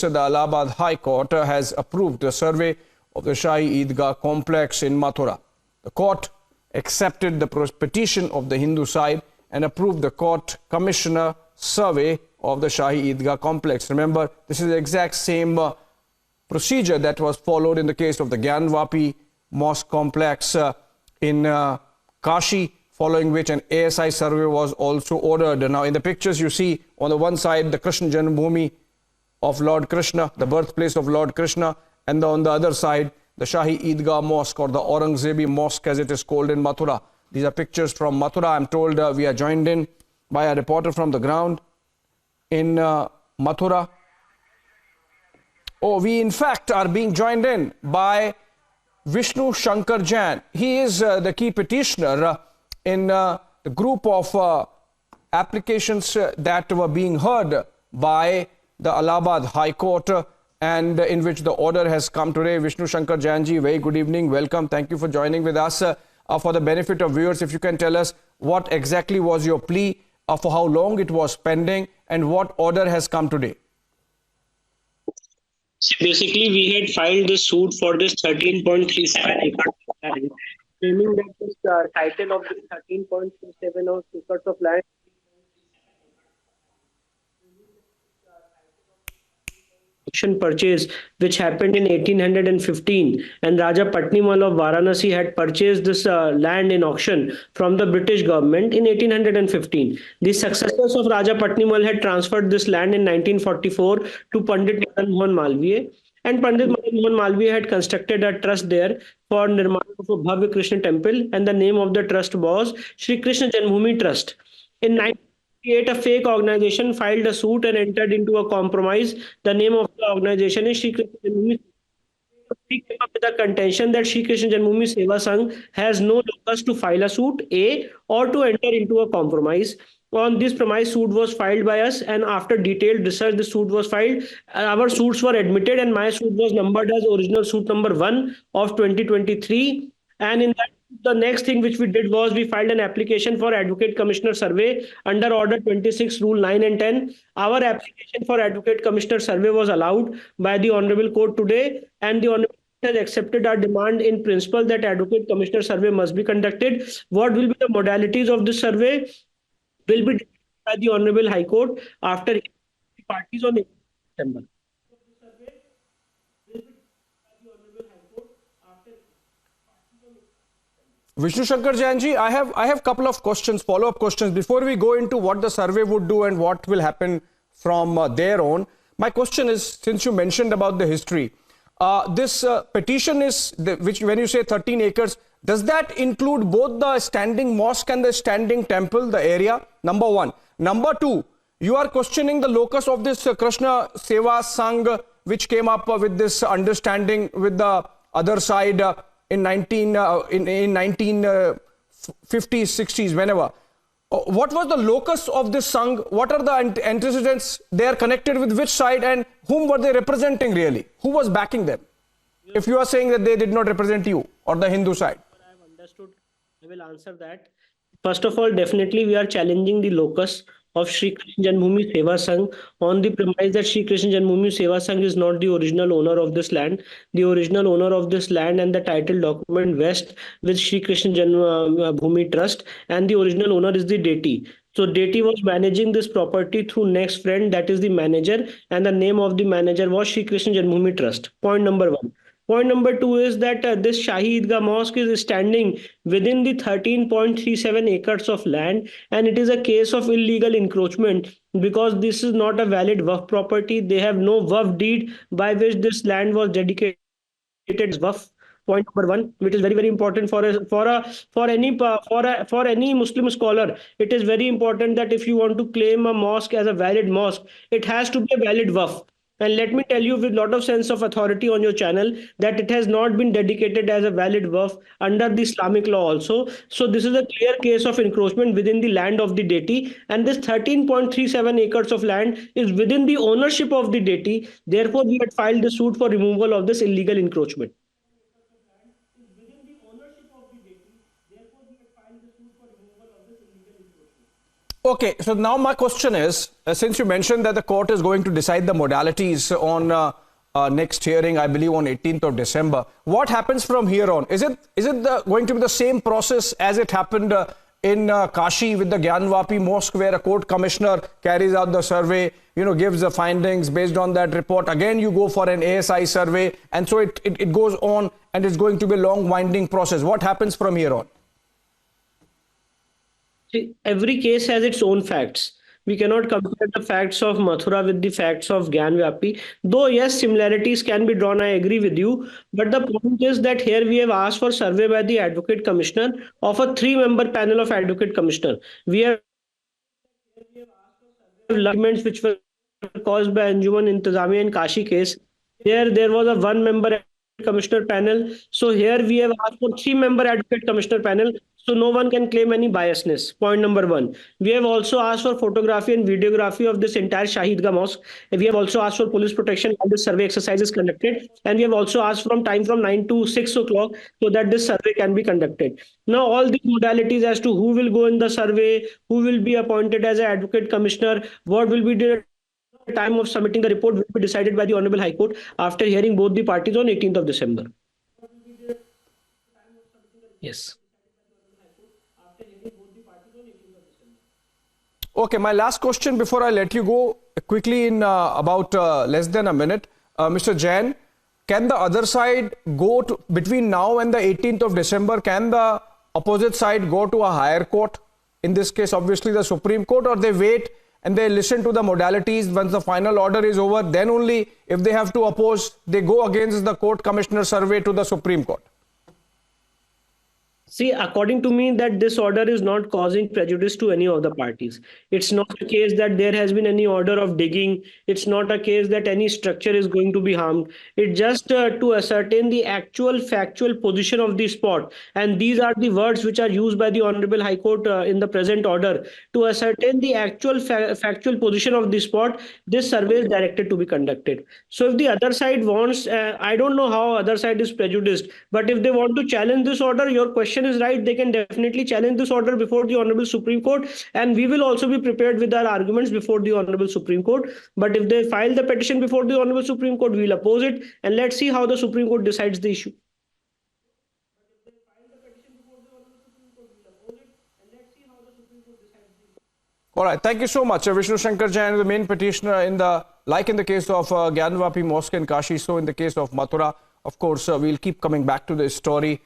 the Allahabad High Court has approved the survey of the Shahi Idagh complex in Mathura. The court accepted the petition of the Hindu side and approved the court commissioner survey of the Shahi Idagh complex. Remember, this is the exact same procedure that was followed in the case of the Janmbhoomi mosque complex in Kashi, following which an ASI survey was also ordered. Now, in the pictures you see on the one side the Krishna Janmbhoomi of Lord Krishna, the birthplace of Lord Krishna, and on the other side the Shahi Idagh mosque, or the Aurangzebi mosque as it is called in Mathura. These are pictures from Mathura. I'm told we are joined in by a reporter from the ground in Mathura. Oh, we in fact are being joined in by Vishnu Shankar Jain. He is the key petitioner in the group of applications that were being heard by the Allahabad High Court and in which the order has come today. Vishnu Shankar Jain ji, very good evening. Welcome. Thank you for joining with us. For the benefit of viewers, if you can tell us what exactly was your plea, for how long it was pending, and what order has come today. So basically, we had filed this suit for this 13.37 acres of land, claiming that this title of this 13.37 acres of land purchase which happened in 1815, and Raja Patnimal of Varanasi had purchased this land in auction from the British government in 1815. The successors of Raja Patnimal had transferred this land in 1944 to Pandit Madan Mohan Malviya, and Pandit Madan Mohan Malviya had constructed a trust there for Nirman of a Bhavya Krishna temple, and the name of the trust was Shri Krishna Janmbhoomi Trust. In 1988, a fake organization filed a suit and entered into a compromise. The name of the organization is Shri Krishna Janmbhoomi. We came up with the contention that Shri Krishna Janmbhoomi Seva Sangh has no locus to file a suit, A, or to enter into a compromise. On this premise, suit was filed by us, and after detailed research, the suit was filed. Our suits were admitted, and my suit was numbered as original suit number 1 of 2023. And in that, the next thing which we did was we filed an application for Advocate Commissioner Survey under Order 26, Rule 9 and 10. Our application for Advocate Commissioner Survey was allowed by the Honorable Court today, and the Honorable Court has accepted our demand in principle that Advocate Commissioner Survey must be conducted. What will be the modalities of this survey will be decided by the Honorable High Court after parties on 8th September. Vishnu Shankar Jain ji, I have a couple of questions, follow-up questions before we go into what the survey would do and what will happen from there on. My question is, since you mentioned about the history, this petition is, which when you say 13 acres, does that include both the standing mosque and the standing temple, the area? Number one. Number two, you are questioning the locus of this Krishna Seva Sangh, which came up with this understanding with the other side in 1950s, 60s, whenever. What was the locus of this Sangh? What are the antecedents? They are connected with which side, and whom were they representing really? Who was backing them? If you are saying that they did not represent you or the Hindu side. I have understood. I will answer that. First of all, definitely we are challenging the locus of Shri Krishna Janmbhoomi Seva Sangh on the premise that Shri Krishna Janmbhoomi Seva Sangh is not the original owner of this land. The original owner of this land and the title document vest with Shri Krishna Janmbhoomi Trust, and the original owner is the deity. So deity was managing this property through next friend, that is the manager, and the name of the manager was Shri Krishna Janmbhoomi Trust. Point number one. Point number two is that this Shahi Idagh mosque is standing within the 13.37 acres of land, and it is a case of illegal encroachment because this is not a valid Waqf property. They have no Waqf deed by which this land was dedicated as Waqf. Point number one, which is very, very important for any Muslim scholar. It is very important that if you want to claim a mosque as a valid mosque, it has to be a valid Waqf. And let me tell you with a lot of sense of authority on your channel that it has not been dedicated as a valid Waqf under the Islamic law also. So this is a clear case of encroachment within the land of the deity, and this 13.37 acres of land is within the ownership of the deity. Therefore, we had filed the suit for removal of this illegal encroachment. Okay, so now my question is, since you mentioned that the court is going to decide the modalities on next hearing, I believe on 18th of December, what happens from here on? Is it going to be the same process as it happened in Kashi with the Janmbhoomi mosque, where a court commissioner carries out the survey, gives the findings based on that report? Again, you go for an ASI survey, and so it goes on, and it's going to be a long winding process. What happens from here on? See, every case has its own facts. We cannot compare the facts of Mathura with the facts of Janmbhoomi. Though, yes, similarities can be drawn, I agree with you. But the point is that here we have asked for survey by the Advocate Commissioner of a 3-member panel of Advocate Commissioner. We have documents which were caused by Anjuman Intizamiya in Kashi case. There was a 1-member commissioner panel. So here we have asked for 3-member advocate commissioner panel. So no one can claim any biasness. Point number 1. We have also asked for photography and videography of this entire Shahi Idagh mosque. And we have also asked for police protection while this survey exercise is conducted. And we have also asked from 9 to 6 o'clock so that this survey can be conducted. Now all these modalities as to who will go in the survey, who will be appointed as an advocate commissioner, what will be the time of submitting the report will be decided by the Honorable High Court after hearing both the parties on 18th of December. Yes. Okay, my last question before I let you go, quickly in about less than a minute. Mr. Jain, can the other side go to, between now and the 18th of December, can the opposite side go to a higher court? In this case, obviously the Supreme Court, or they wait and they listen to the modalities once the final order is over, then only if they have to oppose, they go against the court commissioner survey to the Supreme Court? See, according to me, that this order is not causing prejudice to any of the parties. It's not a case that there has been any order of digging. It's not a case that any structure is going to be harmed. It's just to ascertain the actual factual position of the spot. And these are the words which are used by the Honorable High Court in the present order. To ascertain the actual factual position of the spot, this survey is directed to be conducted. So if the other side wants, I don't know how other side is prejudiced, but if they want to challenge this order, your question is right. They can definitely challenge this order before the Honorable Supreme Court, and we will also be prepared with our arguments before the Honorable Supreme Court. But if they file the petition before the Honorable Supreme Court, we will oppose it, and let's see how the Supreme Court decides the issue. All right, thank you so much. Vishnu Shankar Jain, the main petitioner in the case of Janmbhoomi Mosque in Kashi, so in the case of Mathura. Of course, we'll keep coming back to this story.